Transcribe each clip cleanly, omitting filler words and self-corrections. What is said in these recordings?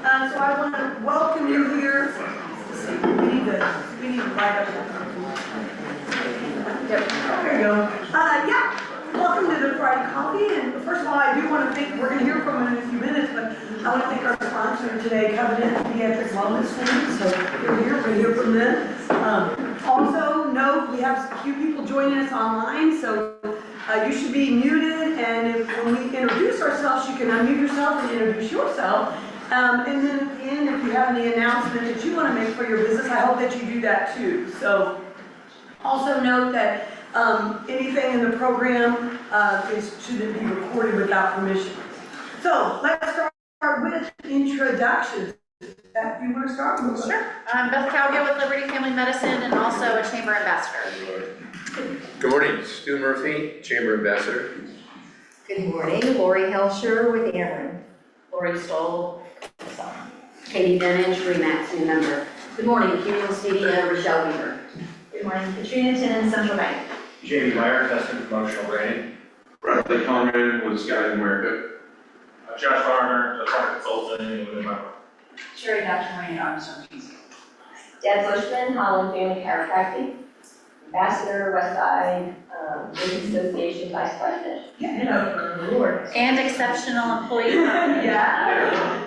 So I want to welcome you here. We need to light up. Yep, there you go. Yeah, welcome to the Friday Coffee. And first of all, I do want to thank, we're going to hear from them in a few minutes, but I want to thank our sponsor today, Covenant Pediatric Wellness Center. So we're here, we're going to hear from them. Also, note we have a few people joining us online, so you should be muted, and when we introduce ourselves, you can unmute yourself and introduce yourself. And then at the end, if you have any announcement that you want to make for your business, I hope that you do that too. So also note that anything in the program shouldn't be recorded without permission. So let's start with introductions. Beth, do you want to start? Sure. I'm Beth Calgill with Liberty Family Medicine and also a Chamber Ambassador. Good morning, Stu Murphy, Chamber Ambassador. Good morning, Lori Helsher with Aaron. Lori Stoll. Katie Benne, RE/MAX new member. Good morning, Cumulus Media, Rochelle Weaver. Good morning, Katrina Tinnen, Central Bank. Jamie Meyer, Testing Promotional Branding. Bradley Conran with Sky America. Josh Farmer, the Farmer Consultant, with my Sherry Dr. Wayne Armstrong. Deb Bushman, Holland Family Chiropractic. Ambassador, Westside Business Association Vice President. Yeah, Lord. And exceptional employee. Yeah.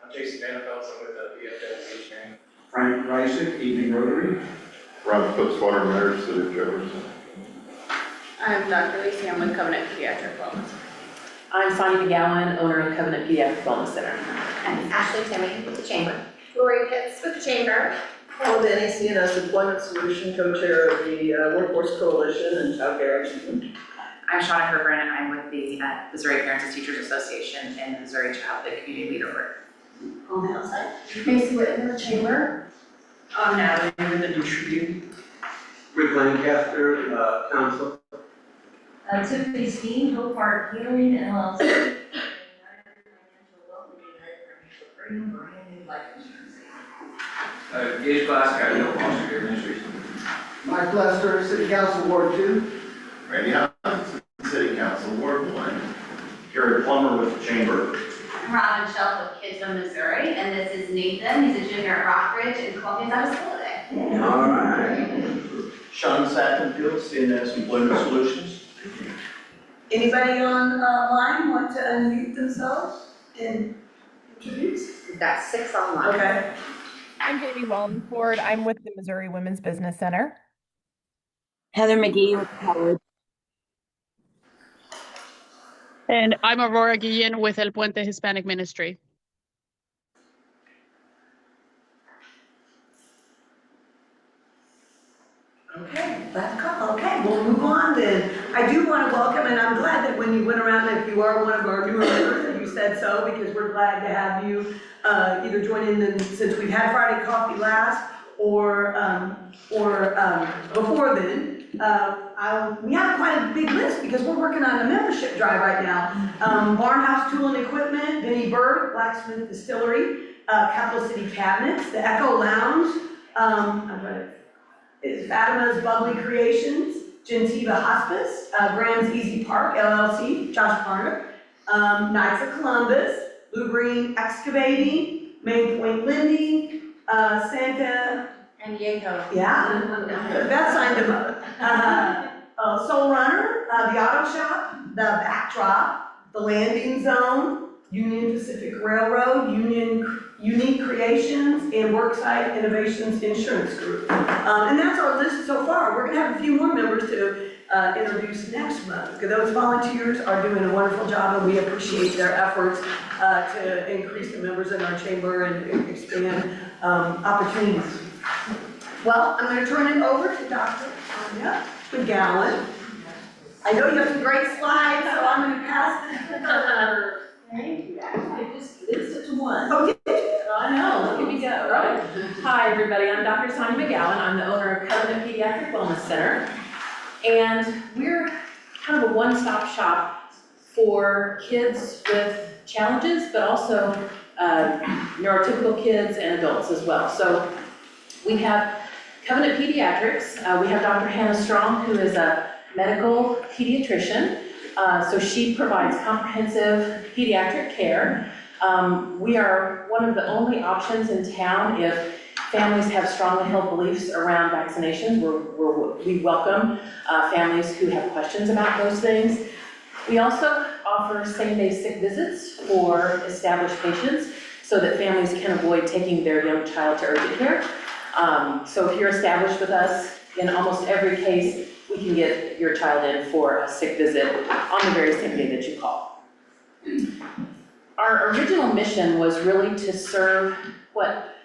I'm Jason Vanderfeld, I'm with the PFL Engineering. Frank Reisick, Evening Rotary. Rob Fitzwater, Mayor, City of Jefferson. I'm Dr. Lacey, I'm with Covenant Pediatric Wellness. I'm Sonia McGowan, owner of Covenant Pediatric Wellness Center. I'm Ashley Timmy with the Chamber. Lori Pitts with the Chamber. Paula, Benne, CNS Employment Solution, co-chair of the Workforce Coalition and Child Care Action. I'm Shauna Kerperin, I'm with the Missouri Parents and Teachers Association and Missouri Child and Community Leader Board. On the outside. Macy Whitten with the Chamber. I'm Natalie with the Tribune. Rick Lancaster, Council. Tiffany Steen, Hope Park Healing LLC. United Financial Wealth Brand new life insurance. Gage Glasgow, no foster care administration. Mike Lester, City Council, Ward 2. Randy Hopkins, City Council, Ward 1. Gary Plummer with the Chamber. Robin Shelf with Kids of Missouri, and this is Nathan. He's a junior at Rockridge, and Columbia's out of school today. All right. Sean Sattenfield, CNS Employment Solutions. Anybody online want to unmute themselves and introduce? We've got 6 online. Okay. I'm Jamie Wallingford. I'm with the Missouri Women's Business Center. Heather McGee with College. And I'm Aurora Guillen with El Puente Hispanic Ministry. Okay, last call. Okay, we'll move on then. I do want to welcome, and I'm glad that when you went around, if you are one of our newer members, that you said so, because we're glad to have you either join in since we've had Friday Coffee last, or before then. We have quite a big list because we're working on a membership drive right now. Barnhouse Tool and Equipment, Benny Bird, Blacksmith Distillery, Capital City Cabinets, the Echo Lounge, is Fatima's Bubbly Creations, Gentiva Hospice, Graham's Easy Park LLC, Josh Parner, Knights of Columbus, Blue Green Excavating, Main Point Lending, Santa. And Yeho. Yeah, Beth signed him up. Soul Runner, the Auto Shop, the Backdrop, the Landing Zone, Union Pacific Railroad, Unique Creations, and Worksite Innovations Insurance Group. And that's our list so far. We're gonna have a few more members to introduce next month, because those volunteers are doing a wonderful job, and we appreciate their efforts to increase the members in our chamber and expand opportunities. Well, I'm going to turn it over to Dr. Sonia McGowan. I know you have some great slides, so I'm going to pass this to her. Thank you. I just listed to one. Oh, did you? I know, look at me go, right? Hi, everybody, I'm Dr. Sonia McGowan. I'm the owner of Covenant Pediatric Wellness Center. And we're kind of a one-stop shop for kids with challenges, but also neurotypical kids and adults as well. So we have Covenant Pediatrics. We have Dr. Hannah Strong, who is a medical pediatrician. So she provides comprehensive pediatric care. We are one of the only options in town if families have strongly held beliefs around vaccinations. We welcome families who have questions about those things. We also offer same-day sick visits for established patients so that families can avoid taking their young child to urgent care. So if you're established with us, in almost every case, we can get your child in for a sick visit on the very same day that you call. Our original mission was really to serve what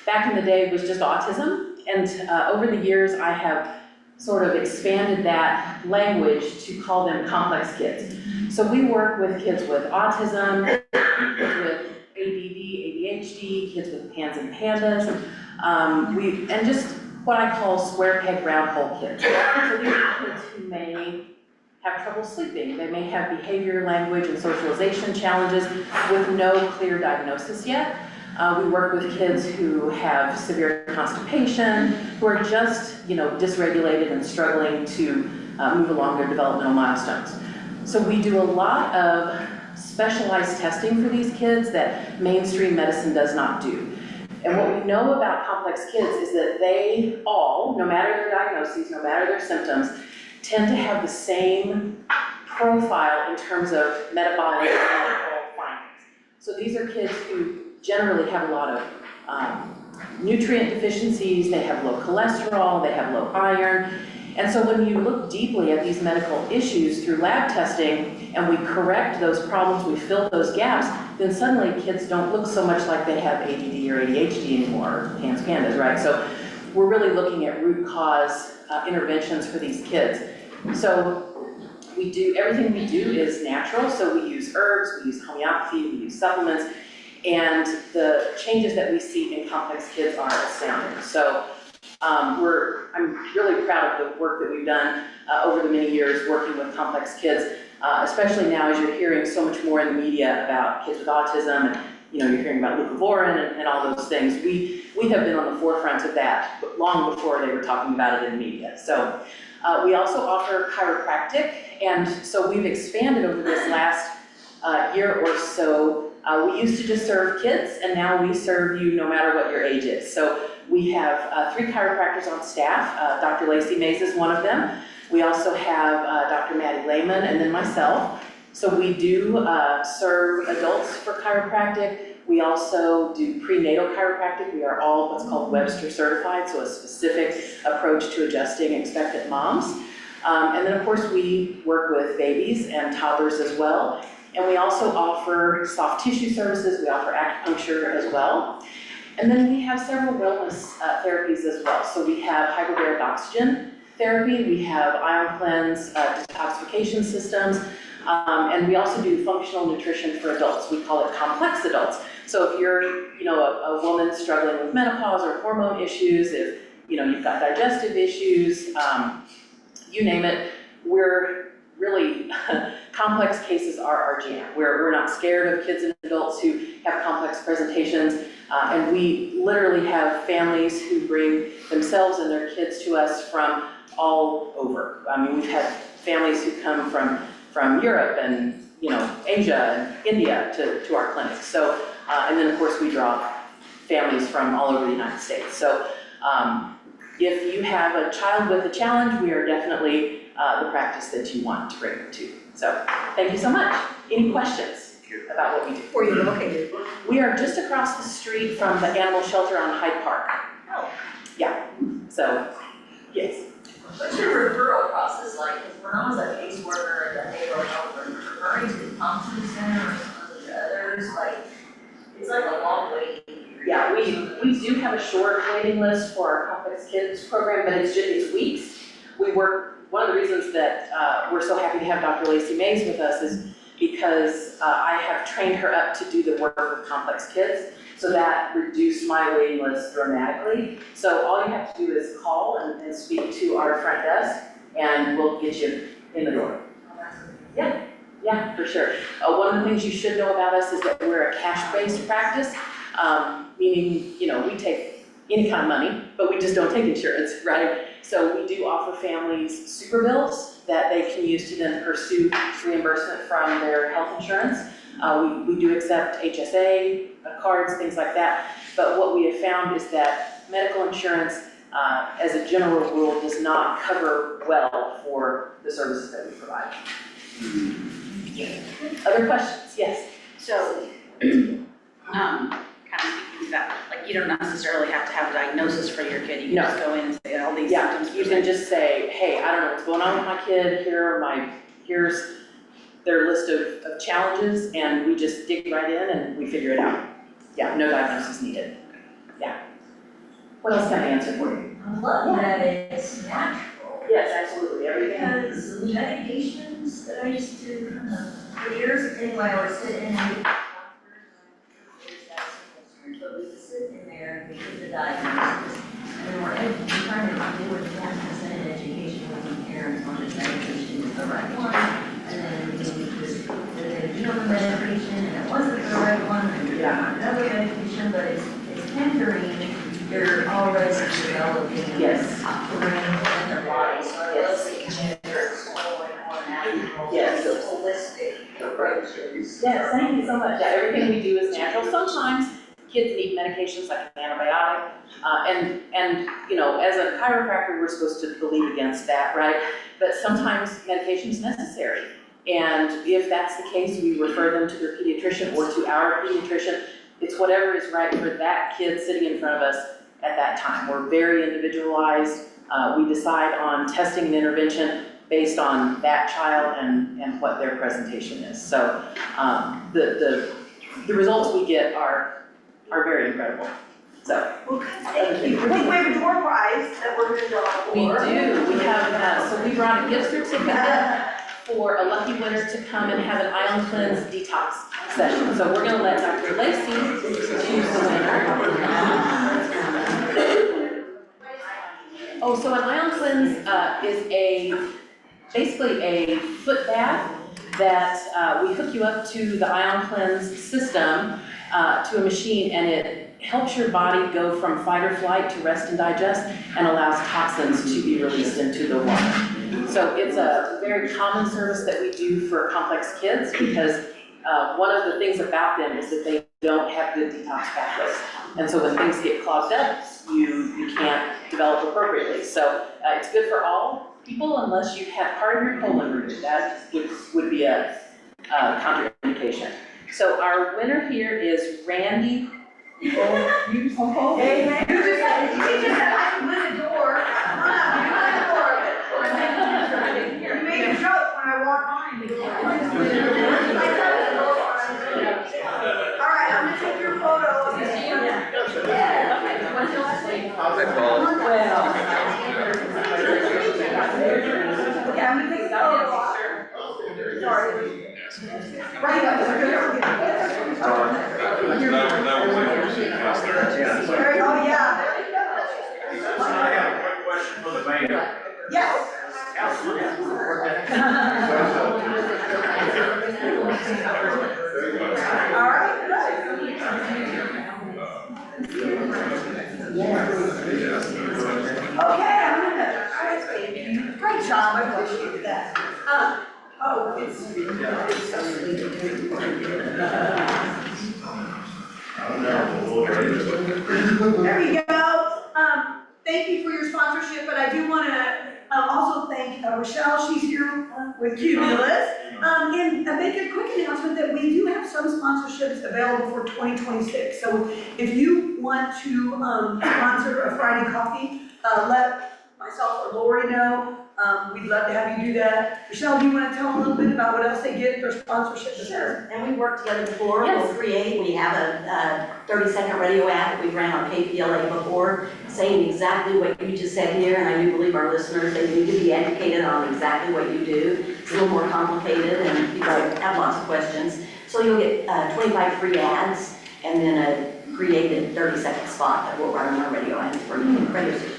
back in the day was just autism, and over the years I have sort of expanded that language to call them complex kids. So we work with kids with autism, with ADD, ADHD, kids with PANS and PANDAS, and just what I call square peg round hole kids. So these are kids who may have trouble sleeping. They may have behavior, language, and socialization challenges with no clear diagnosis yet. We work with kids who have severe constipation, who are just, dysregulated and struggling to move along their developmental milestones. So we do a lot of specialized testing for these kids that mainstream medicine does not do. And what we know about complex kids is that they all, no matter their diagnoses, no matter their symptoms, tend to have the same profile in terms of metabolic and medical findings. So these are kids who generally have a lot of nutrient deficiencies, they have low cholesterol, they have low iron. And so when you look deeply at these medical issues through lab testing and we correct those problems, we fill those gaps, then suddenly kids don't look so much like they have ADD or ADHD anymore, or PANS, PANDAS, right? So we're really looking at root cause interventions for these kids. So everything we do is natural, so we use herbs, we use homeopathy, we use supplements, and the changes that we see in complex kids are astounding. So I'm really proud of the work that we've done over the many years working with complex kids, especially now as you're hearing so much more in the media about kids with autism, and you're hearing about leucovorin and all those things. We have been on the forefront of that long before they were talking about it in the media. So we also offer chiropractic, and so we've expanded over this last year or so. We used to just serve kids, and now we serve you no matter what your age is. So we have 3 chiropractors on staff. Dr. Lacey Mays is one of them. We also have Dr. Maddie Lehman and then myself. So we do serve adults for chiropractic. We also do prenatal chiropractic. We are all what's called Webster certified, so a specific approach to adjusting expectant moms. And then of course we work with babies and toddlers as well. And we also offer soft tissue services. We offer acupuncture as well. And then we have several wellness therapies as well. So we have hyperbaric oxygen therapy, we have ion cleanse, detoxification systems, and we also do functional nutrition for adults. We call it complex adults. So if you're, a woman struggling with menopause or hormone issues, if you've got digestive issues, you name it, we're really complex cases are our jam. We're not scared of kids and adults who have complex presentations, and we literally have families who bring themselves and their kids to us from all over. I mean, we've had families who come from Europe and Asia and India to our clinics. So, and then of course we draw families from all over the United States. So if you have a child with a challenge, we are definitely the practice that you want to bring them to. So thank you so much. Any questions about what we do? Where are you located? We are just across the street from the animal shelter on Hyde Park. Oh. Yeah, so, yes. What's your referral process like? Because when I was a caseworker at the neighborhood health, referring to the Thompson Center or some of the others, it's like a long waiting period. Yeah, we do have a short waiting list for our complex kids program, but it's weeks. We work, one of the reasons that we're so happy to have Dr. Lacey Mays with us is because I have trained her up to do the work with complex kids, so that reduced my waiting list dramatically. So all you have to do is call and speak to our front desk, and we'll get you in the door. Yeah, for sure. One of the things you should know about us is that we're a cash-based practice, meaning, we take any kind of money, but we just don't take insurance, right? So we do offer families super bills that they can use to then pursue reimbursement from their health insurance. We do accept HSA cards, things like that, but what we have found is that medical insurance, as a general rule, does not cover well for the services that we provide. Other questions? Yes? So, kind of speaking to that, like, you don't necessarily have to have a diagnosis for your kid, you can No. just go in and say all these Yeah, symptoms. you can just say, hey, I don't know what's going on with my kid, here's their list of challenges, and we just dig right in and we figure it out. Yeah, no diagnosis needed. Yeah. What else can I answer for you? I love that it's natural. Yes, absolutely, everything. Because the medications that I used to kind of, for years, anyway, I would sit in and meet doctors, but we would sit in there and get the diagnosis. And we're trying to do what Jack has said in education with the parents on this medication is the right one. And then we just, they give them the medication and it wasn't the right one, and you're on another medication, but it's hindering your already developing. Yes. Brain and their body, so I love the it's more natural. Yes. Holistic approaches. Yes, thank you so much. Yeah, everything we do is natural. Sometimes kids need medications like an antibiotic, and you know, as a chiropractor, we're supposed to believe against that, right? But sometimes medication is necessary. And if that's the case, we refer them to their pediatrician or to our pediatrician. It's whatever is right for that kid sitting in front of us at that time. We're very individualized. We decide on testing and intervention based on that child and what their presentation is. So the results we get are very incredible. So Well, thank you. I think we have a door prize that we're gonna draw for. we do. We have so we brought a gift certificate for a lucky winner to come and have an Island Cleanse detox session. So we're gonna let Dr. Lacey choose the winner. Oh, so an Island Cleanse is basically a foot bath that we hook you up to the Ion Cleanse system, to a machine, and it helps your body go from fight or flight to rest and digest and allows toxins to be released into the water. So it's a very common service that we do for complex kids because one of the things about them is that they don't have good detox pathways. And so when things get clogged up, you can't develop appropriately. So it's good for all people unless you've had part of your colon removed. That would be a contraindication. So our winner here is Randy. Hey, man, you just said I can win a door. Come on, you win a door. You made a joke when I walked by. All right, I'm gonna take your photo of this. Hi, Paula. Yeah, I'm gonna take the photo. Sorry. Right, oh, yeah, there you go. I got a quick question for the mayor. Yes. All right, okay, I'm gonna, great job, I appreciate that. Oh, it's so sweet. There you go. Thank you for your sponsorship, but I do want to also thank Rochelle, she's here with Cumulus. And make a quick announcement that we do have some sponsorships available for 2026. So if you want to sponsor a Friday coffee, let myself or Lori know. We'd love to have you do that. Rochelle, do you want to tell them a little bit about what else they get for sponsorship? Sure, and we worked together before, Yes. we have a 30-second radio ad that we ran on KPLA before, saying exactly what you just said here, and I do believe our listeners, they need to be educated on exactly what you do. It's a little more complicated, and people have lots of questions. So you'll get 25 free ads, and then a created 30-second spot that we'll run on our radio ads for you, radio station.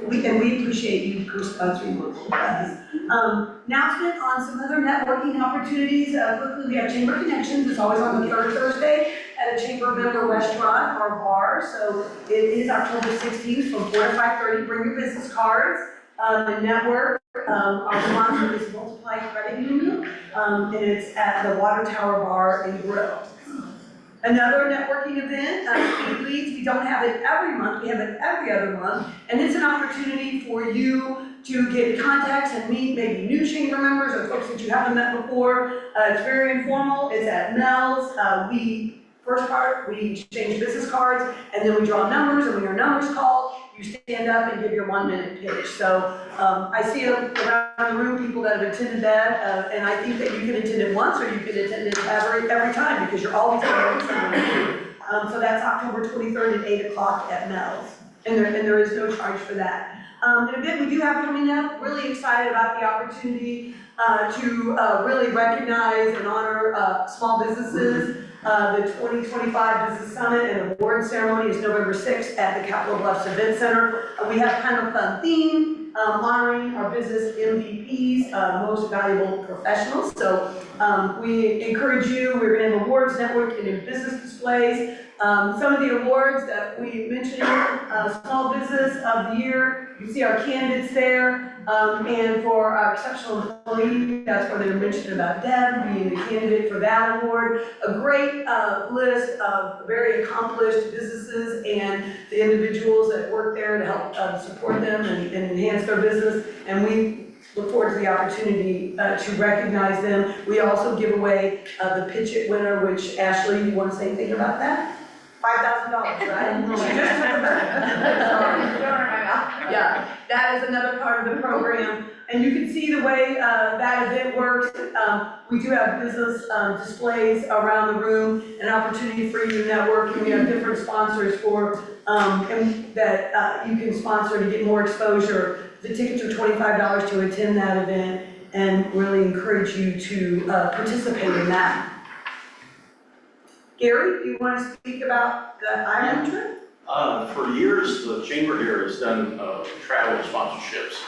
We appreciate you for sponsoring local events. Announcement on some other networking opportunities. Quickly, we have Chamber Connections. It's always on the third Thursday at a Chamber member restaurant or bar. So it is October 16th from 4 to 5:30. Bring your business cards. The network, our sponsor is Multiply Credit Union. and it's at the Water Tower Bar and Grill. Another networking event, Speed Leads, we don't have it every month, we have it every other month, and it's an opportunity for you to get contacts and meet maybe new chamber members or folks that you haven't met before. It's very informal, it's at Mel's. First part, we exchange business cards, and then we draw numbers, and when your number's called, you stand up and give your 1-minute pitch. So I see around the room people that have attended that, and I think that you can attend it once or you can attend it every time because you're always going to someone. So that's October 23rd at 8 o'clock at Mel's, and there is no charge for that. An event we do have coming up, really excited about the opportunity to really recognize and honor small businesses. The 2025 Business Summit and Award Ceremony is November 6th at the Capitol Bluffs Event Center. We have kind of a fun theme, honoring our business MVPs, most valuable professionals. So we encourage you, we're gonna have awards, networking, and business displays. Some of the awards that we mentioned, Small Business of the Year, you see our candidates there. And for our exceptional employee, that's where they were mentioning about Deb being the candidate for that award. A great list of very accomplished businesses and the individuals that work there to help support them and enhance their business. And we look forward to the opportunity to recognize them. We also give away the Pitch It winner, which Ashley, you want to say anything about that? $5,000, right? She just took it back. Yeah, that is another part of the program. And you can see the way that event works. We do have business displays around the room, an opportunity for you to network, and we have different sponsors for, and that you can sponsor to get more exposure. The tickets are $25 to attend that event, and really encourage you to participate in that. Gary, do you want to speak about the Ireland trip? For years, the chamber here has done travel sponsorships,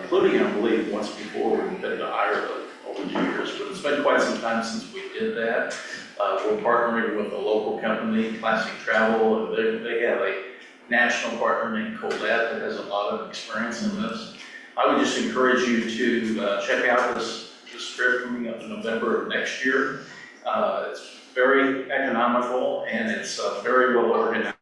including, I believe, once before we've been to Ireland over the years, but it's been quite some time since we did that. We're partnering with a local company, Classic Travel, and they have a national partner named Colette that has a lot of experience in this. I would just encourage you to check out this trip coming up in November of next year. It's very economical and it's very well organized.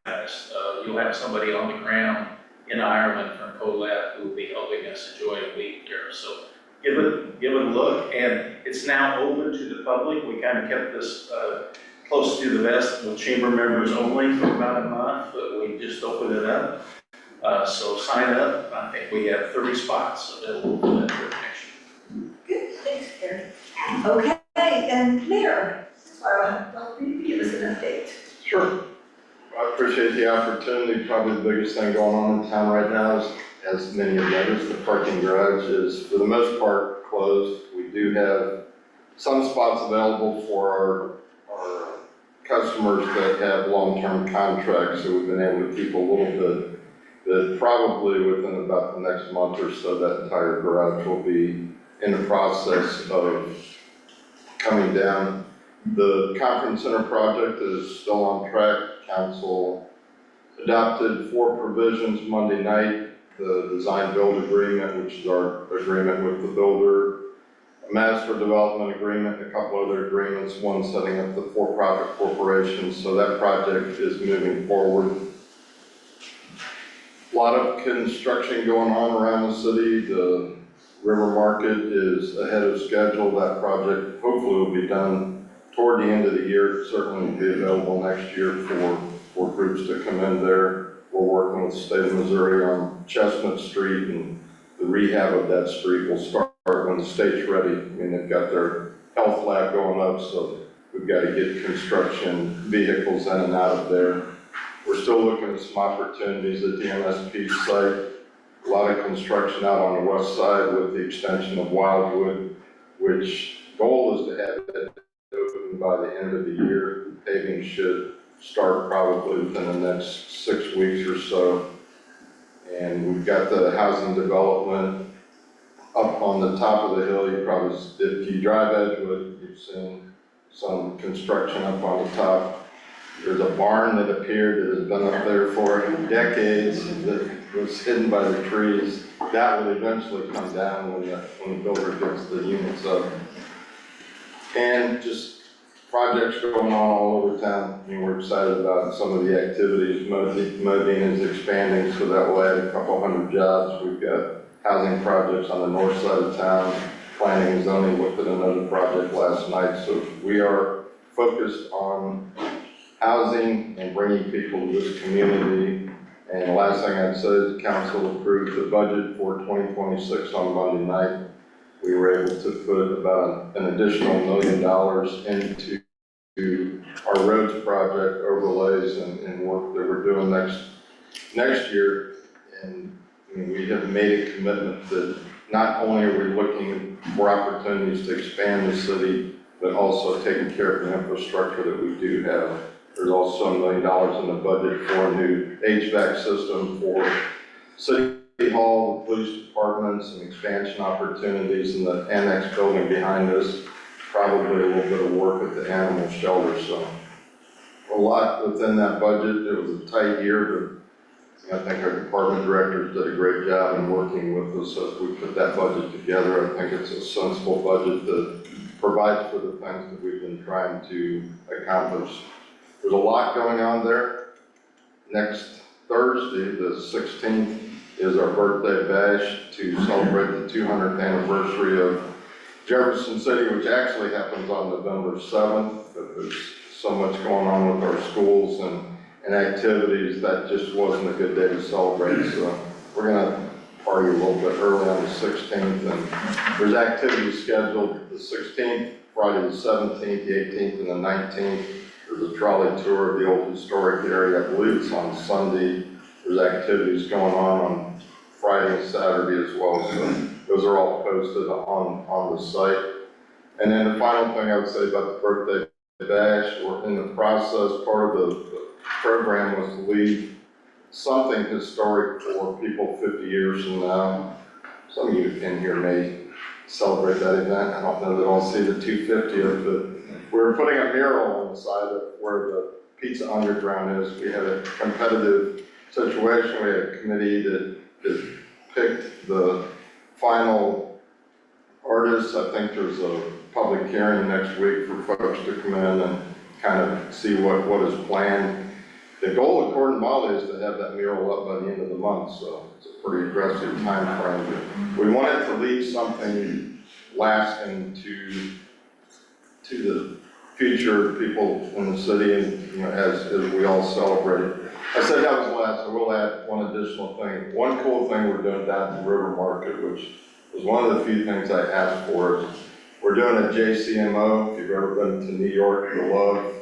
You'll have somebody on the ground in Ireland from Colette who will be helping us enjoy a week here. So give it a look, and it's now open to the public. We kind of kept this close to the vest with chamber members only for about a month, but we just opened it up. So sign up. I think we have 30 spots available for that trip next year. Good, thanks, Gary. Okay, and Mayor, well, you give us an update. Sure. I appreciate the opportunity. Probably the biggest thing going on in town right now is, as many have noticed, the parking garage is for the most part closed. We do have some spots available for our customers that have long-term contracts, so we've been able to keep a little bit, but probably within about the next month or so, that entire garage will be in the process of coming down. The conference center project is still on track. Council adopted 4 provisions Monday night: the design build agreement, which is our agreement with the builder, a master development agreement, a couple other agreements, one setting up the for-profit corporation. So that project is moving forward. A lot of construction going on around the city. The River Market is ahead of schedule. That project hopefully will be done toward the end of the year. Certainly will be available next year for groups to come in there. We're working with the state of Missouri on Chestnut Street, and the rehab of that street will start when the state's ready. I mean, they've got their health lab going up, so we've got to get construction vehicles in and out of there. We're still looking at some opportunities at the MSP site. A lot of construction out on the west side with the extension of Wildwood, which goal is to have it open by the end of the year. Paving should start probably within the next 6 weeks or so. And we've got the housing development up on the top of the hill. You probably, if you drive Edgewood, you've seen some construction up on the top. There's a barn that appeared that has been up there for decades that was hidden by the trees. That will eventually come down when the builder gets the units up. And just projects going on all over town. I mean, we're excited about some of the activities. Modine is expanding, so that will add a couple hundred jobs. We've got housing projects on the north side of town. Planning and zoning looked at another project last night. So we are focused on housing and bringing people to this community. And the last thing I'd say is the council approved the budget for 2026 on Monday night. We were able to put about an additional $1 million into our roads project overlays and work that we're doing next year. And I mean, we have made a commitment that not only are we looking for opportunities to expand the city, but also taking care of the infrastructure that we do have. There's also $1 million in the budget for a new HVAC system for City Hall, the police department, some expansion opportunities in the annex building behind us, probably a little bit of work at the animal shelter. So a lot within that budget. It was a tight year, but I think our department directors did a great job in working with us as we put that budget together. I think it's a sensible budget that provides for the things that we've been trying to accomplish. There's a lot going on there. Next Thursday, the 16th, is our birthday bash to celebrate the 200th anniversary of Jefferson City, which actually happens on November 7th, but there's so much going on with our schools and activities that just wasn't a good day to celebrate. So we're gonna party a little bit early on the 16th, and there's activities scheduled the 16th, Friday the 17th, the 18th, and the 19th. There's a trolley tour of the old historic area. I believe it's on Sunday. There's activities going on Friday and Saturday as well. So those are all posted on the site. And then the final thing I would say about the birthday bash, we're in the process, part of the program was to leave something historic for people 50 years from now. Some of you in here may celebrate that event. I don't know that I'll see the 250th, but we're putting a mural on the side of where the Pizza Underground is. We had a competitive situation. We had a committee that picked the final artists. I think there's a public hearing next week for folks to come in and kind of see what is planned. The goal, according to Molly, is to have that mural up by the end of the month, so it's a pretty aggressive time frame. But we wanted to leave something lasting to the future people in the city, and you know, as we all celebrate. I said that was last, so we'll add one additional thing. One cool thing we're doing down at the River Market, which was one of the few things I asked for, is we're doing a JCMO. If you've ever been to New York, you'll love.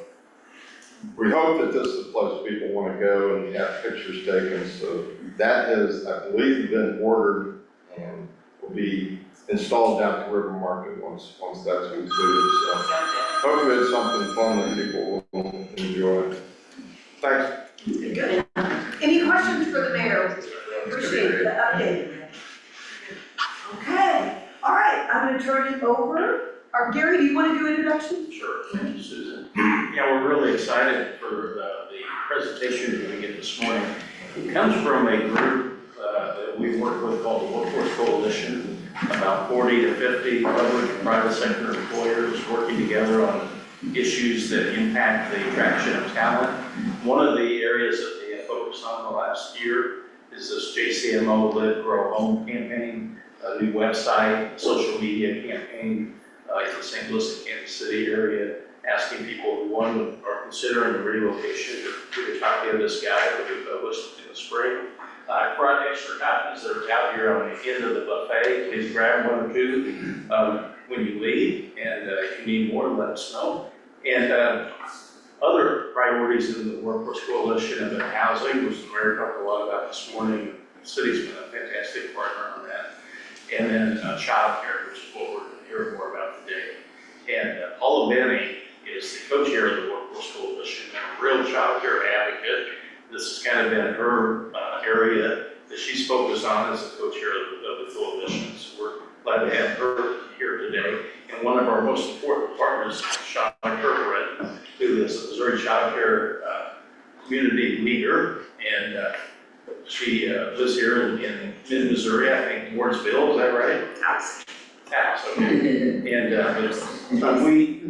We hope that this is a place people want to go and have pictures taken. So that is, I believe, been ordered and will be installed down at the River Market once that's completed. So hopefully it's something fun that people will enjoy. Thanks. Good. Any questions for the mayor? Appreciate the update. Okay, all right, I'm gonna turn it over. Gary, do you want to do introduction? Sure, thank you, Susan. Yeah, we're really excited for the presentation you're going to get this morning. It comes from a group that we work with called the Workforce Coalition, about 40 to 50 public and private sector employers working together on issues that impact the attraction of talent. One of the areas that they have focused on the last year is this JCMO Live Grow Home campaign, a new website, social media campaign in the St. Louis and Kansas City area, asking people who are considering a relocation to get a copy of this guide that we published in the spring. I brought extra copies that are out here on the end of the buffet. Please grab one or two when you leave, and if you need more, let us know. And other priorities in the Workforce Coalition have been housing, which the mayor talked a lot about this morning. The city's been a fantastic partner on that. And then childcare, which is what we're hearing more about today. And Paula Benne is the co-chair of the Workforce Coalition and a real childcare advocate. This has kind of been her area that she's focused on as the co-chair of the coalition. So we're glad to have her here today. And one of our most important partners, Shauna Kerperin, who is a Missouri childcare community leader. And she lives here in mid-Missouri, I think, Wardsville, is that right? Taos, okay. And we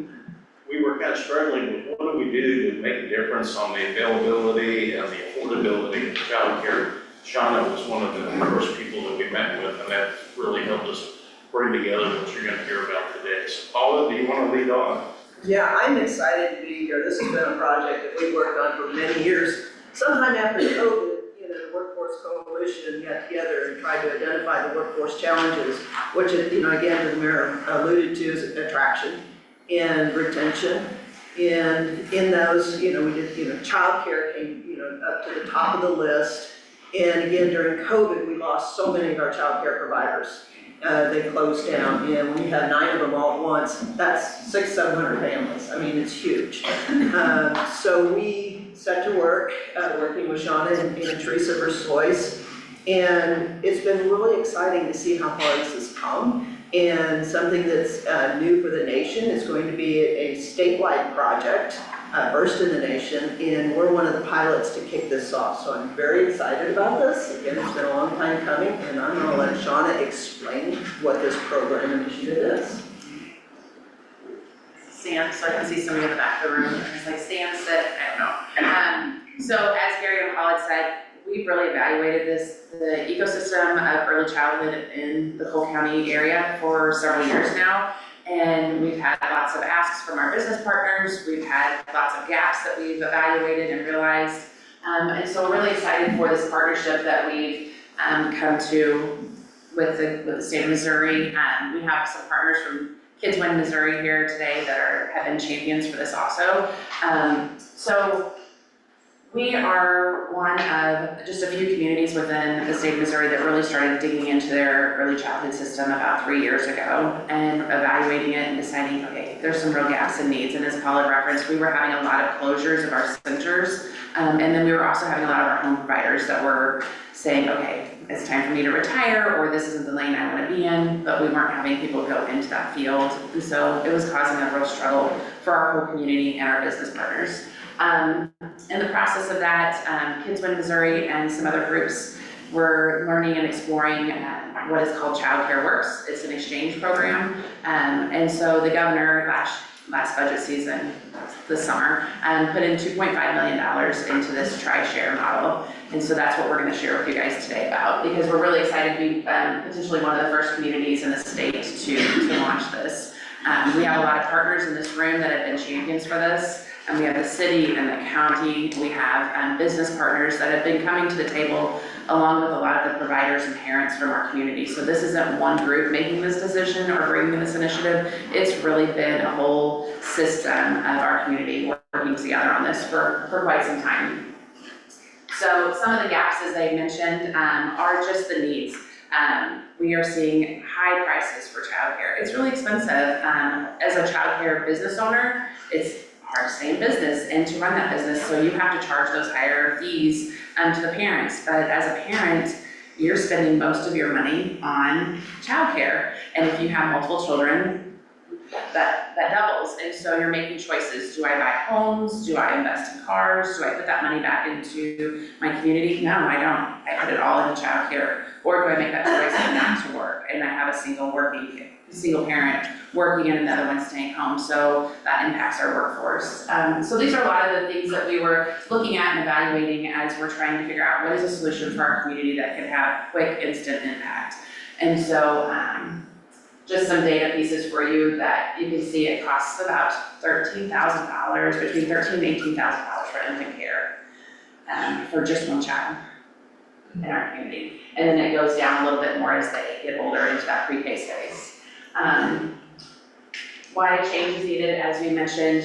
do to make a difference on the availability and the affordability of childcare. Shauna was one of the first people that we met with, and that really helped us bring together what you're gonna hear about today. So Paula, do you wanna lead on? Yeah, I'm excited to be here. This has been a project that we've worked on for many years. Sometime after COVID, the Workforce Coalition got together and tried to identify the workforce challenges, which, again, as the mayor alluded to, is attraction and retention. And in those, we did, childcare came, up to the top of the list. And again, during COVID, we lost so many of our childcare providers. They closed down, and when you have 9 of them all at once, that's 600-700 families. I mean, it's huge. So we set to work, working with Shauna and Teresa Versois, and it's been really exciting to see how far this has come. And something that's new for the nation is going to be a statewide project, first in the nation, and we're one of the pilots to kick this off. So I'm very excited about this. Again, it's been a long time coming, and I'm going to let Shauna explain what this program initiative is. Stand so I can see somebody in the back of the room. It's like stand, sit, I don't know. So as Gary and Paula had said, we've really evaluated the ecosystem of early childhood in the Cole County area for several years now. And we've had lots of asks from our business partners. We've had lots of gaps that we've evaluated and realized. And so we're really excited for this partnership that we've come to with the state of Missouri. We have some partners from Kids Win Missouri here today that have been champions for this also. So we are one of just a few communities within the state of Missouri that really started digging into their early childhood system about 3 years ago and evaluating it and deciding, okay, there's some real gaps and needs. And as Paula referenced, we were having a lot of closures of our centers. And then we were also having a lot of our home providers that were saying, okay, it's time for me to retire, or this isn't the lane I want to be in, but we weren't having people go into that field. And so it was causing a real struggle for our whole community and our business partners. In the process of that, Kids Win Missouri and some other groups were learning and exploring what is called Child Care Works. It's an exchange program. And so the governor last budget season, this summer, put in $2.5 million into this tri-share model. And so that's what we're going to share with you guys today about, because we're really excited to be potentially one of the first communities in the state to launch this. We have a lot of partners in this room that have been champions for this. And we have the city and the county. We have business partners that have been coming to the table along with a lot of the providers and parents from our community. So this isn't one group making this decision or bringing this initiative. It's really been a whole system of our community working together on this for quite some time. So some of the gaps, as they mentioned, are just the needs. We are seeing high prices for childcare. It's really expensive. As a childcare business owner, it's hard to stay in business and to run that business, so you have to charge those higher fees to the parents. But as a parent, you're spending most of your money on childcare, and if you have multiple children, that doubles. And so you're making choices. Do I buy homes? Do I invest in cars? Do I put that money back into my community? No, I don't. I put it all into childcare. Or do I make that choice and not to work, and I have a single parent working and another one staying home, so that impacts our workforce. So these are a lot of the things that we were looking at and evaluating as we're trying to figure out what is a solution for our community that can have quick, instant impact. And so just some data pieces for you that you can see it costs about $13,000, between $13,000 and $18,000 for infant care for just one child in our community. And then it goes down a little bit more as they get older into that pre-K space. Why change is needed, as we mentioned,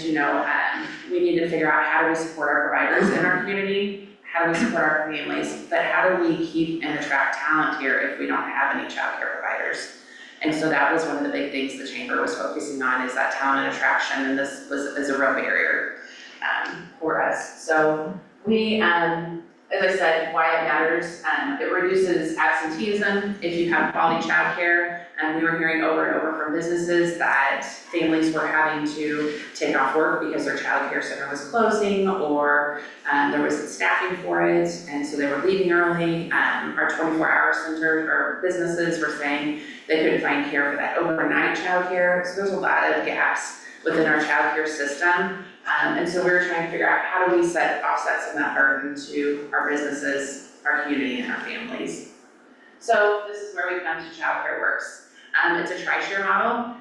we need to figure out how do we support our providers in our community, how do we support our families, but how do we keep and attract talent here if we don't have any childcare providers? And so that was one of the big things the chamber was focusing on, is that talent and attraction, and this is a real barrier for us. So we, as I said, why it matters, it reduces absenteeism if you have quality childcare. And we were hearing over and over from businesses that families were having to take off work because their childcare center was closing, or there wasn't staffing for it, and so they were leaving early. Our 24-hour centers or businesses were saying they couldn't find care for that overnight childcare. So there's a lot of gaps within our childcare system. And so we were trying to figure out how do we offset some of that burden to our businesses, our community, and our families. So this is where we come to Childcare Works. It's a tri-share model.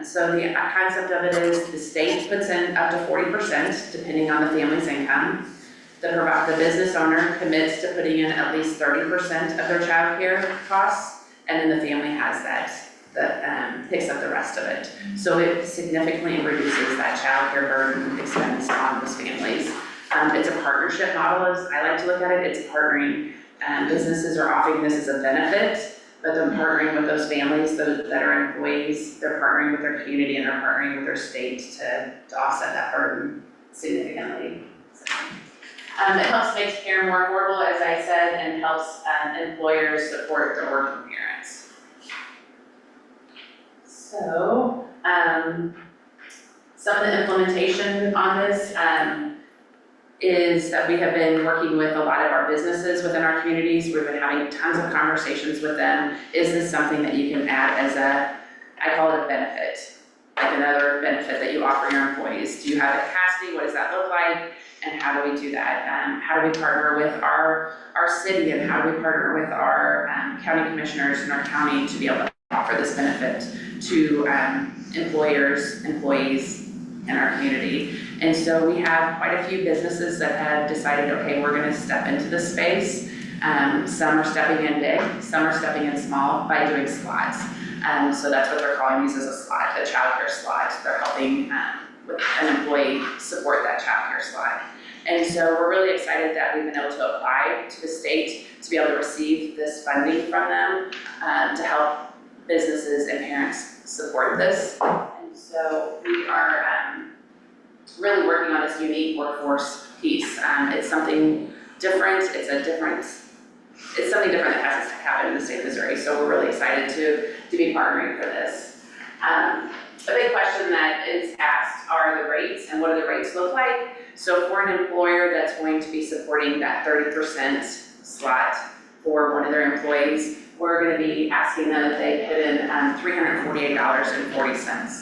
So the concept of it is the state puts in up to 40% depending on the family's income. The business owner commits to putting in at least 30% of their childcare costs, and then the family has that picks up the rest of it. So it significantly reduces that childcare burden expense on those families. It's a partnership model, as I like to look at it. It's partnering. Businesses are offering this as a benefit, but they're partnering with those families that are employees. They're partnering with their community, and they're partnering with their state to offset that burden significantly. It helps make care more affordable, as I said, and helps employers support their working parents. So, some of the implementation on this is that we have been working with a lot of our businesses within our communities. We've been having tons of conversations with them. Is this something that you can add as I call it a benefit, like another benefit that you offer your employees? Do you have the capacity? What does that look like? And how do we do that? How do we partner with our city, and how do we partner with our county commissioners in our county to be able to offer this benefit to employers, employees in our community? And so we have quite a few businesses that have decided, okay, we're gonna step into this space. Some are stepping in big, some are stepping in small by doing slots. So that's what they're calling these, as a slot, a childcare slot. They're helping with an employee support that childcare slot. And so we're really excited that we've been able to apply to the state to be able to receive this funding from them to help businesses and parents support this. And so we are really working on this unique workforce piece. It's something different. It's something different that hasn't happened in the state of Missouri. So we're really excited to be partnering for this. A big question that is asked are the rates, and what do the rates look like? So for an employer that's going to be supporting that 30% slot for one of their employees, we're going to be asking them if they put in $348.40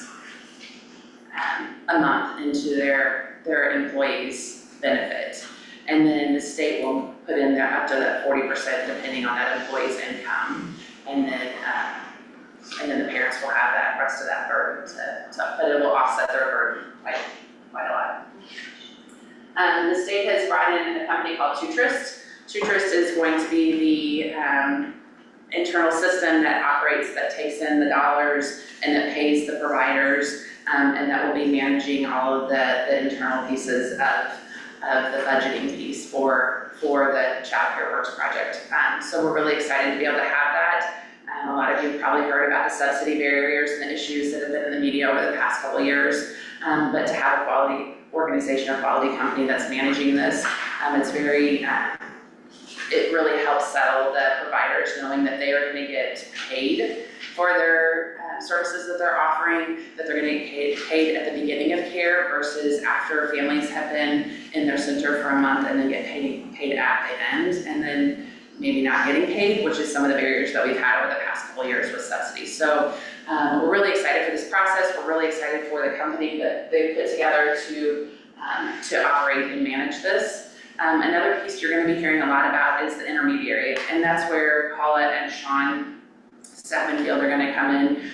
a month into their employee's benefit. And then the state will put in there up to that 40% depending on that employee's income. And then the parents will have that rest of that burden but it will offset their burden quite a lot. The state has brought in a company called Tutrist. Tutrist is going to be the internal system that takes in the dollars and that pays the providers, and that will be managing all of the internal pieces of the budgeting piece for the Childcare Works project. So we're really excited to be able to have that. A lot of you have probably heard about the subsidy barriers and the issues that have been in the media over the past couple of years, but to have a quality organization or quality company that's managing this, it really helps settle the providers knowing that they are going to get paid for their services that they're offering, that they're going to get paid at the beginning of care versus after families have been in their center for a month and then get paid at the end, and then maybe not getting paid, which is some of the barriers that we've had over the past couple of years with subsidies. So we're really excited for this process. We're really excited for the company that they put together to operate and manage this. Another piece you're going to be hearing a lot about is the intermediary, and that's where Paula and Shauna are going to come in.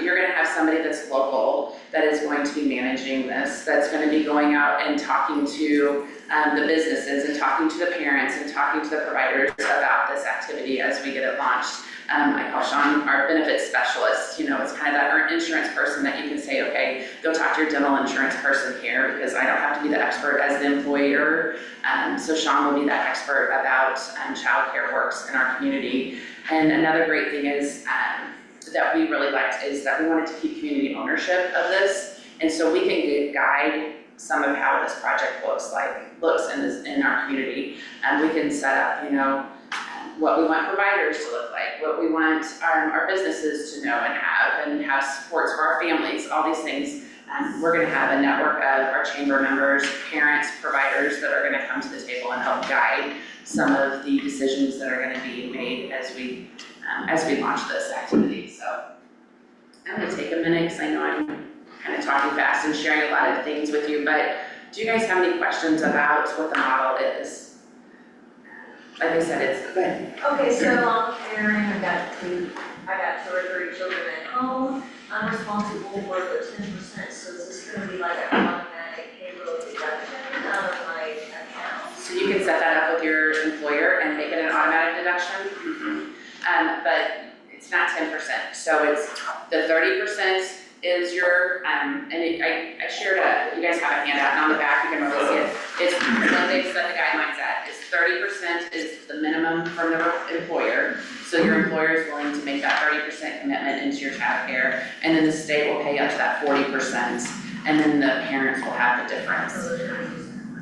You're going to have somebody that's local that is going to be managing this, that's going to be going out and talking to the businesses and talking to the parents and talking to the providers about this activity as we get it launched. I call Shauna our benefits specialist. You know, it's kind of that insurance person that you can say, okay, go talk to your dental insurance person here, because I don't have to be the expert as the employer. So Shauna will be that expert about Childcare Works in our community. And another great thing is that we really liked is that we wanted to keep community ownership of this, and so we can guide some of how this project looks in our community. And we can set up, what we want providers to look like, what we want our businesses to know and have supports for our families, all these things. We're going to have a network of our chamber members, parents, providers that are going to come to the table and help guide some of the decisions that are going to be made as we launch this activity. So I'm going to take a minute because I know I'm kind of talking fast and sharing a lot of things with you, but do you guys have any questions about what the model is? Like I said, it's good. Okay, so I'm a parent, I got 2 or 3 children at home. I'm responsible for the 10%, so is this gonna be like an automatic payroll deduction out of my account? So you can set that up with your employer and make it an automatic deduction. But it's not 10%, so it's the 30% is your, and I shared you guys have a handout, and on the back, you can really see it. It's what they set the guidelines at, is 30% is the minimum from the employer. So your employer is willing to make that 30% commitment into your child care, and then the state will pay up to that 40%, and then the parents will have the difference.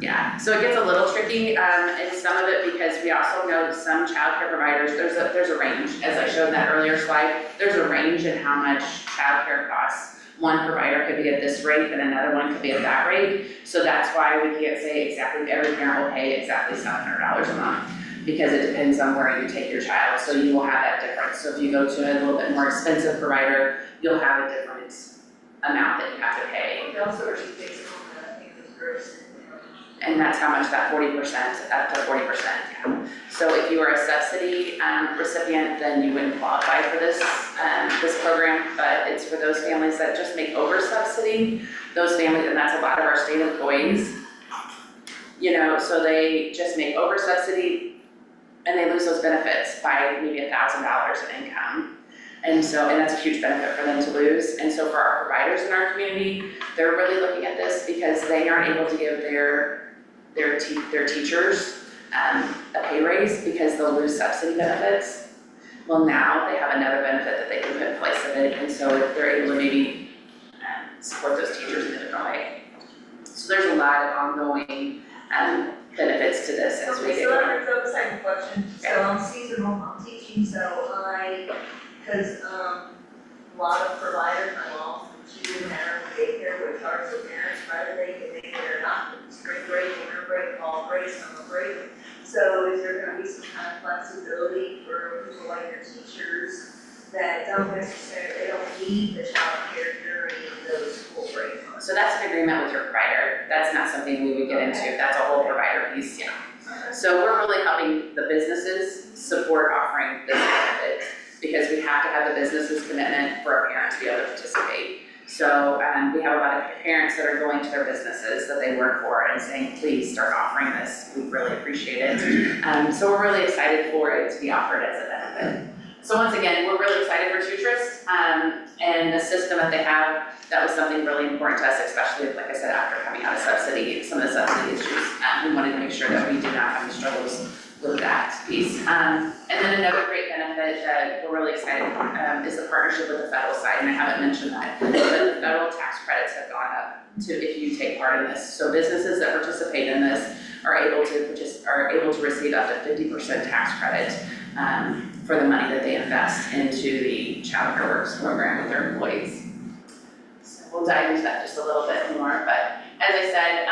Yeah, so it gets a little tricky, in some of it, because we also know that some childcare providers, there's a range, as I showed in that earlier slide, there's a range in how much childcare costs. One provider could be at this rate, and another one could be at that rate, so that's why we can't say exactly every parent will pay exactly $700 a month, because it depends on where you take your child, so you will have that difference. So if you go to a little bit more expensive provider, you'll have a different amount that you have to pay. It also are based on the, I think it's gross. And that's how much that 40%, up to 40%, yeah. So if you are a subsidy recipient, then you wouldn't qualify for this program, but it's for those families that just make over subsidy. Those families, and that's a lot of our state employees, you know, so they just make over subsidy and they lose those benefits by maybe $1,000 in income. And so, and that's a huge benefit for them to lose. And so for our providers in our community, they're really looking at this because they aren't able to give their teachers a pay raise because they'll lose subsidy benefits. Well, now they have another benefit that they can put in place of it, and so they're able to maybe support those teachers in a different way. So there's a lot of ongoing benefits to this as we Okay, get so going. that brings up a second question. So I'm seasonal, I'm teaching, so because a lot of providers, I'm off to parent daycare, which are for parents, whether they can make it or not, spring break, winter break, fall break, summer break. So is there gonna be some kind of flexibility for people like your teachers that don't necessarily, they don't need the child care during those school break months? So that's an agreement with your provider. That's not something we would get into. That's a whole provider piece, yeah. So we're really helping the businesses support offering this benefit because we have to have the business's commitment for a parent to be able to participate. So we have a lot of parents that are going to their businesses that they work for and saying, please start offering this. We really appreciate it. So we're really excited for it to be offered as a benefit. So once again, we're really excited for Tutris and the system that they have. That was something really important to us, especially, like I said, after coming out of subsidy, some of the subsidy issues. We wanted to make sure that we did not have any struggles with that piece. And then another great benefit that we're really excited is the partnership with the federal side, and I haven't mentioned that, but the federal tax credits have gone up to if you take part in this. So businesses that participate in this are able to receive up to 50% tax credit for the money that they invest into the Child Care Works program with their employees. So we'll dive into that just a little bit more, but as I said,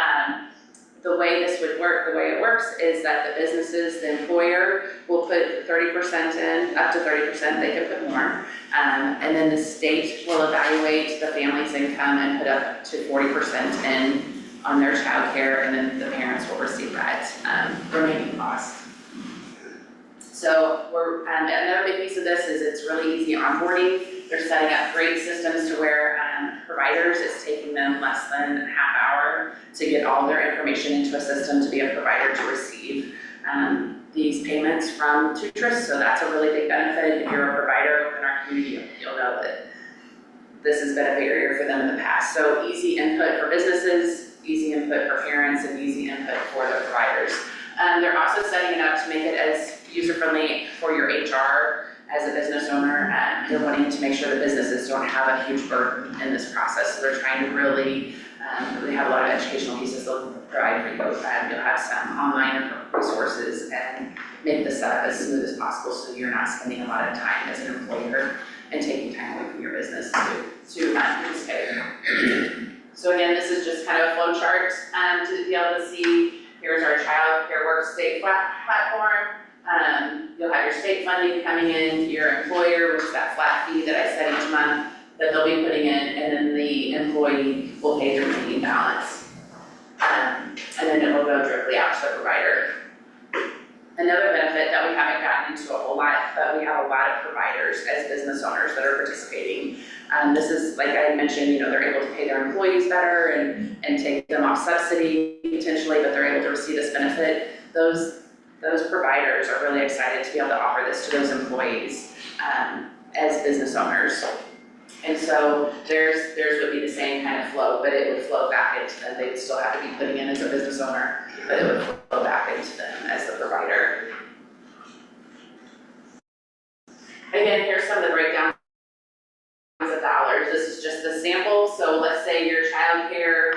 the way this would work, the way it works is that the businesses, the employer will put 30% in, up to 30%, they could put more. And then the state will evaluate the family's income and put up to 40% in on their child care, and then the parents will receive that remaining cost. So another big piece of this is it's really easy onboarding. They're setting up great systems to where providers, it's taking them less than a half hour to get all their information into a system to be a provider to receive these payments from Tutris. So that's a really big benefit. If you're a provider within our community, you'll know that this has been a barrier for them in the past. So easy input for businesses, easy input for parents, and easy input for the providers. They're also setting it up to make it as user-friendly for your HR as a business owner. They're wanting to make sure the businesses don't have a huge burden in this process. So they're trying to really, they have a lot of educational pieces they'll provide for you. You'll have some online resources and make the setup as smooth as possible so you're not spending a lot of time as an employer and taking time away from your business to participate. So again, this is just kind of a flow chart to be able to see, here's our Child Care Works state platform. You'll have your state funding coming in, your employer, which is that flat fee that I said each month. that they'll be putting in, and then the employee will pay the remaining balance. And then it will go directly out to the provider. Another benefit that we haven't gotten into a whole lot, but we have a lot of providers as business owners that are participating. This is, like I mentioned, they're able to pay their employees better and take them off subsidy potentially, but they're able to receive this benefit. Those providers are really excited to be able to offer this to those employees as business owners. And so theirs would be the same kind of flow, but it would flow back into them. They'd still have to be putting in as a business owner, but it would flow back into them as the provider. Again, here's some of the breakdowns of dollars. This is just the sample. So let's say your child care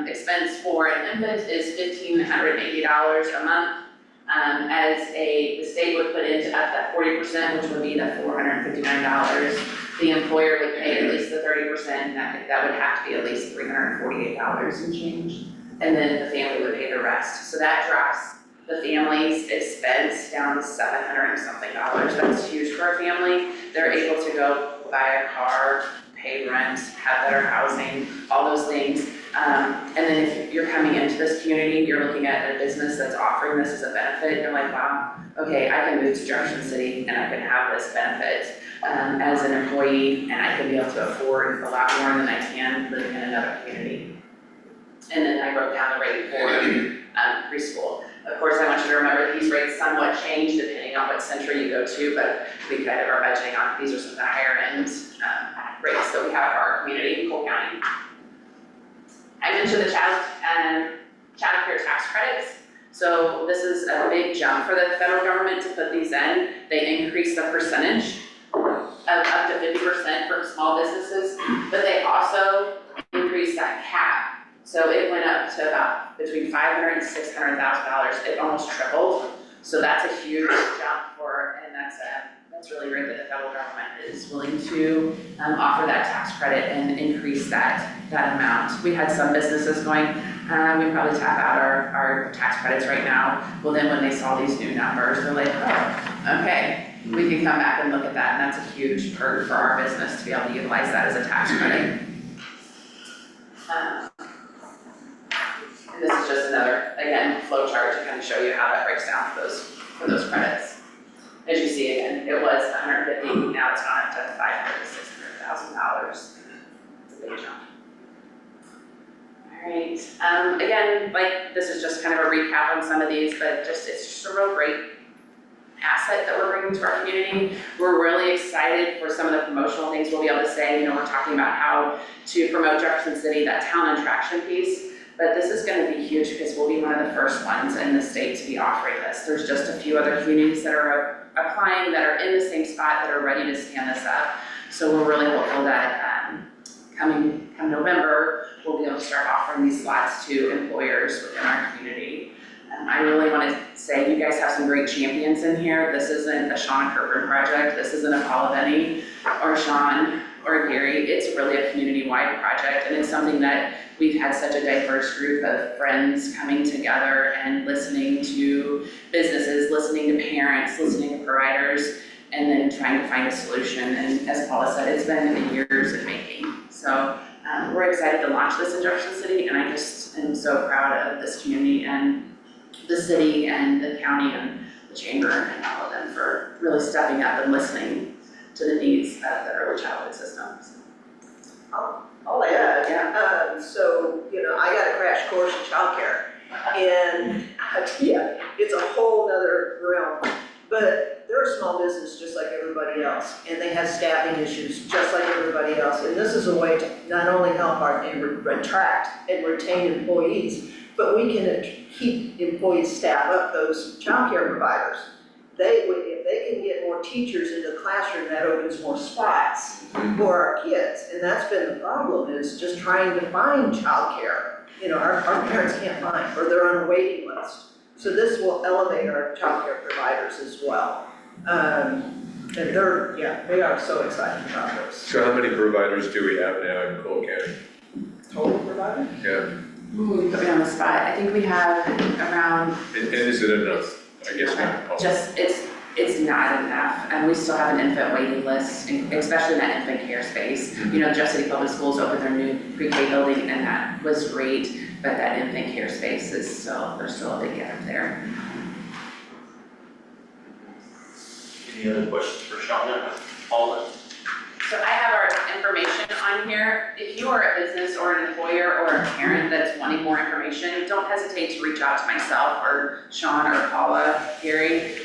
expense for an infant is $1,580 a month. The state would put into up that 40%, which would be the $459. The employer would pay at least the 30%, and that would have to be at least $348 and change. And then the family would pay the rest. So that drops the family's expense down to $700 and something. That's huge for a family. They're able to go buy a car, pay rent, have better housing, all those things. And then if you're coming into this community, you're looking at a business that's offering this as a benefit, you're like, wow, okay, I can move to Jefferson City and I can have this benefit as an employee, and I can be able to afford a lot more than I can living in another community. And then I wrote down the rate for preschool. Of course, I want you to remember these rates somewhat change depending on what center you go to, but we kind of are budgeting on, these are some of the higher end rates that we have for our community in Cole County. I mentioned the child care tax credits. So this is a big jump for the federal government to put these in. They increased the percentage of up to 50% for small businesses, but they also increased that cap. So it went up to about between $500,000 and $600,000. It almost tripled. So that's a huge jump and that's really great that the federal government is willing to offer that tax credit and increase that amount. We had some businesses going, we probably tap out our tax credits right now. Well, then when they saw these new numbers, they're like, oh, okay, we can come back and look at that, and that's a huge perk for our business to be able to utilize that as a tax credit. And this is just another, again, flow chart to kind of show you how that breaks down for those credits. As you see, again, it was $150,000, now it's gone up to $500,000 to $600,000. It's a big jump. All right, again, this is just kind of a recap on some of these, but it's just a real great asset that we're bringing to our community. We're really excited for some of the promotional things we'll be able to say. We're talking about how to promote Jefferson City, that town attraction piece. But this is going to be huge because we'll be one of the first ones in the state to be offering this. There's just a few other communities that are applying that are in the same spot that are ready to stand this up. So we're really hopeful that come November, we'll be able to start offering these slots to employers within our community. I really want to say you guys have some great champions in here. This isn't a Shauna Kerperin project. This isn't a Paula, Benne, or Sean, or Gary. It's really a community-wide project, and it's something that we've had such a diverse group of friends coming together and listening to businesses, listening to parents, listening to providers, and then trying to find a solution. And as Paula said, it's been years in making. So we're excited to launch this in Jefferson City, and I just am so proud of this community and the city and the county and the chamber and all of them for really stepping up and listening to the needs of the early childhood systems. I'll add, so, I got a crash course in childcare, and it's a whole nother realm, but they're a small business just like everybody else, and they have staffing issues just like everybody else, and this is a way to not only help attract and retain employees, but we can keep employees, staff up those childcare providers. If they can get more teachers into the classroom, that opens more spots for our kids. And that's been the problem, is just trying to find childcare. Our parents can't find, or they're on a waiting list. So this will elevate our childcare providers as well. And they are so excited about this. So how many providers do we have now in Cole County? Total providers? Yeah. Ooh, you put me on the spot. I think we have around. And is it enough? I guess not. It's it's not enough, and we still have an infant waiting list, especially in that infant care space. You know, Jeff City Public Schools opened their new pre-K building, and that was great, but that infant care space is still, there's still a big gap there. Any other questions for Shauna? Paula? So I have our information on here. If you are a business or an employer or a parent that's wanting more information, don't hesitate to reach out to myself or Sean or Paula, Gary.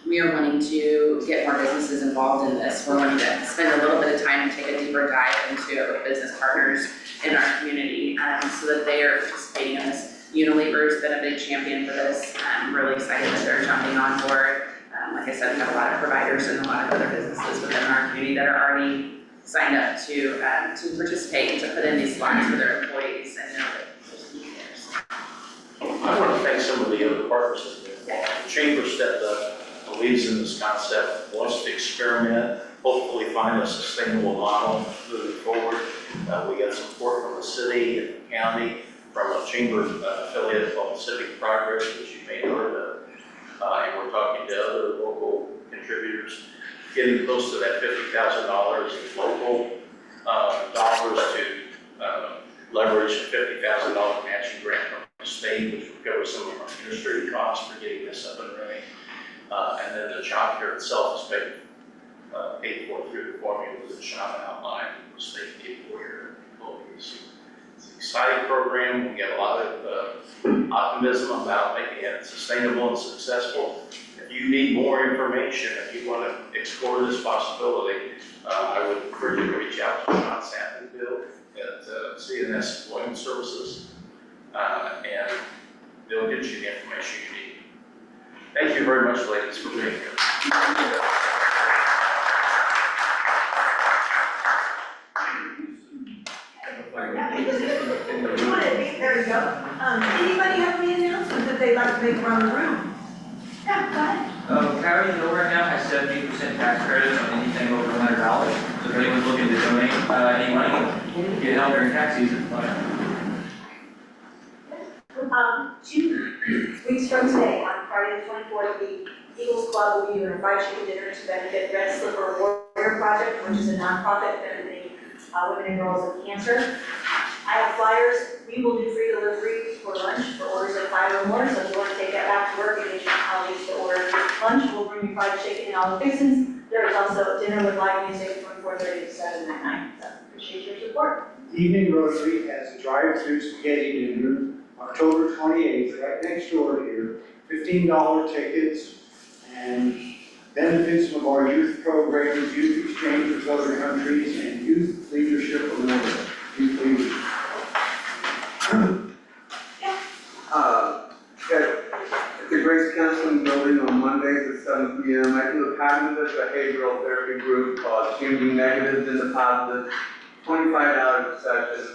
We are wanting to get more businesses involved in this. We're wanting to spend a little bit of time and take a deeper dive into it with business partners in our community, so that they are participating in this. Unilever's been a big champion for this. I'm really excited that they're jumping on board. Like I said, we have a lot of providers and a lot of other businesses within our community that are already signed up to participate and to put in these slots for their employees and know that there's need there. So. I want to thank some of the other partners that have been involved. The Chamber stepped up, believes in this concept, wants to experiment, hopefully find a sustainable model moving forward. We got support from the city and the county, from a Chamber affiliate called Civic Progress, which you may have heard of. And we're talking to other local contributors, getting close to that $50,000 in local dollars to leverage a $50,000 matching grant from the state, which will cover some of our administrative costs for getting this up and running. And then the child care itself is paid for through the formula that Shauna outlined, the state paid for your employees. It's an exciting program. We got a lot of optimism about making it sustainable and successful. If you need more information, if you want to explore this possibility, I would encourage you to reach out to Sean Santonville at CNS Employment Services, and they'll get you the information you need. Thank you very much, ladies, for being here. There we go. Anybody have any announcements that they'd like to make around the room? Yeah, go ahead. County of Delaware now has 70% tax credits on anything over $100. So if anyone's looking to donate any money, get help during tax season. 2 weeks from today, on Friday the 24th, the Eagles Club will be doing a fried chicken dinner to benefit Red Slipper Warrior Project, which is a nonprofit benefiting women and girls with cancer. I have flyers. We will do free delivery for lunch for orders of 5 or more, so if you want to take that back to work and get your colleagues to order lunch, we'll bring you fried chicken and all the fixings. There is also dinner with live music from 4:30 to 7 that night, so appreciate your support. Evening Rotary has a drive-through spaghetti dinner, October 28th, right next door here. $15 tickets and benefits of our youth programs, youth exchange with other countries, and youth leadership award. Youth leadership. At the Grace Counseling Building on Mondays at 7 p.m. I do a cognitive behavioral therapy group called Changing Negatives into Positives, $25 a session.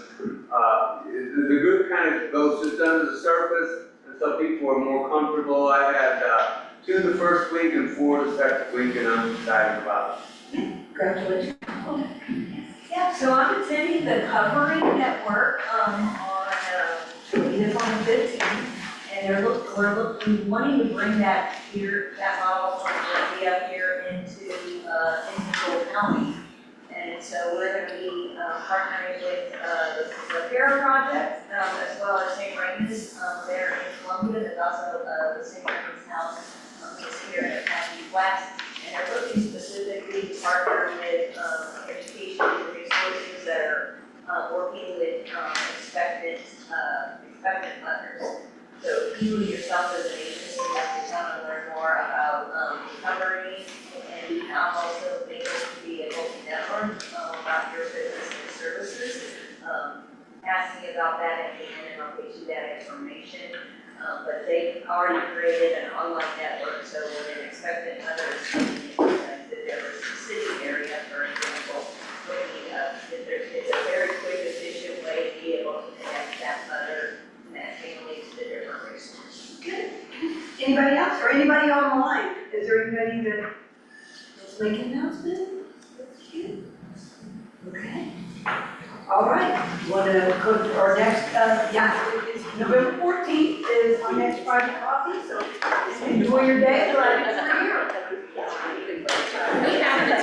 The group kind of goes just under the surface, and so people are more comfortable. I had 2 the first week and 4 the second week, and I'm excited about it. Congratulations. Yeah, so I'm attending the Kerperin at work it's on the 15th, and we're wanting to bring that model from the up here into Cole County. And so we're going to be partnering with the Fair Project, as well as St. Raymond's there in Columbia. There's also the St. Raymond's House is here in County West. And they're looking specifically to partner with education and resources that are working with expectant mothers. So if you yourself as an agency have to want to learn more about recovery, and I'm also able to be able to network about your business and services. Ask me about that at the end, and I'll get you that information. But they've already created an online network, so when an expectant mother is coming in, that there was a city area, for example, looking up, it's a very quick, efficient way to be able to connect that mother and that family to the different resources. Good. Anybody else, or anybody on the line? Is there anybody that wants to make an announcement? Okay. All right. Want to go to our next, it's November 14th is our next Friday coffee, so enjoy your day, glad you're here. We have the